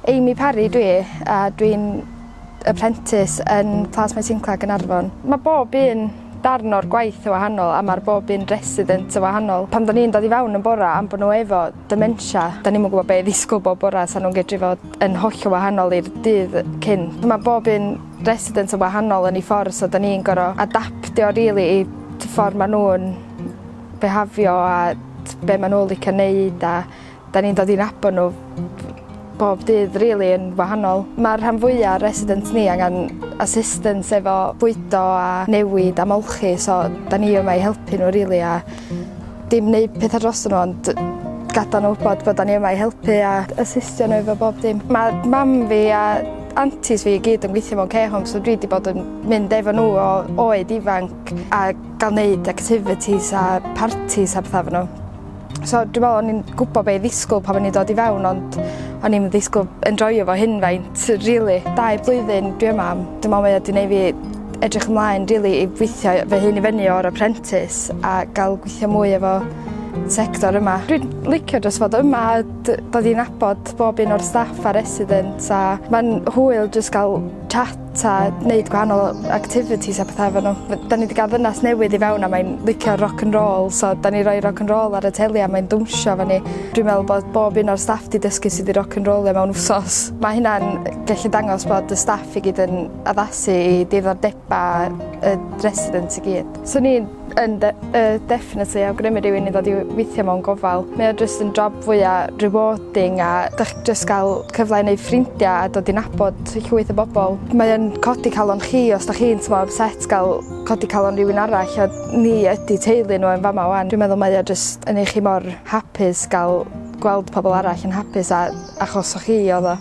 Amy Parry dwi, a dwi'n apprentice yn Plas Maes Gaernarfon. Mae bob un darn o'r gwaith yn wahanol a mae'r bob un resident yn wahanol. Pan da ni'n dod i fewn yn bora am bod nhw efo dementia, da ni'n gwybod beth ddisgwyl bob bora sa nhw'n gallu fod yn hollol wahanol i'r dydd cyn. Mae bob un resident yn wahanol yn ei ffordd, so da ni'n gorfod adaptio rili i ffordd maen nhw'n behafio a be maen nhw'n licio neud a da ni'n dod i nabod nhw bob dydd rili yn wahanol. Mae'r rhan fwyaf residents ni angen assistance efo bwydo a newid a molchi, so da ni yma i helpu nhw rili a dim wneud pethau dros nhw, ond gadael nhw wybod bod da ni yma i helpu a asistio nhw efo bob dim. Mae mam fi a aunties fi i gyd yn gweithio mewn care home, so dwi wedi bod yn mynd efo nhw o oed ifanc a gael wneud activities a parties a pethau efo nhw. So dwi'n meddwl o'n i'n gwybod beth i ddisgwyl pan o'n i'n dod i fewn, ond o'n i'n ddisgwyl enjoyo fo hyn faint, rili. 2 blwyddyn dwi yma, dwi'n meddwl mae wedi gwneud fi edrych ymlaen rili i weithio fy hun i fyny o'r apprentice a gael gweithio mwy efo sector yma. Dwi'n licio dros fod yma, dod i nabod bob un o'r staff a residents a mae'n hwyl jyst gael chat a wneud gwahanol activities a pethau efo nhw. Da ni wedi cael ddynas newydd i fewn a mae'n licio rock and roll, so da ni roi rock and roll ar y teli a mae'n dwmsio fan ni. Dwi'n meddwl bod bob un o'r staff di dysgu sydd i rock and roll mewn wsos. Mae hynna'n gallu dangos bod y staff i gyd yn addasu i diddordeba y residents i gyd. So ni'n definitely awgrymu rhywun i ddod i weithio mewn gofal. Mae o jyst yn job fwyaf rewarding a dych jyst gael cyfle i wneud ffrindiau a dod i nabod llwyth o bobl. Mae o'n codi calon chi os da chi'n upset gael codi calon rhywun arall a ni ydy teulu nhw yn fama wan. Dwi'n meddwl mae o jyst yn eich chi mor hapus gael gweld pobl arall yn hapus a achos o chi oedd o.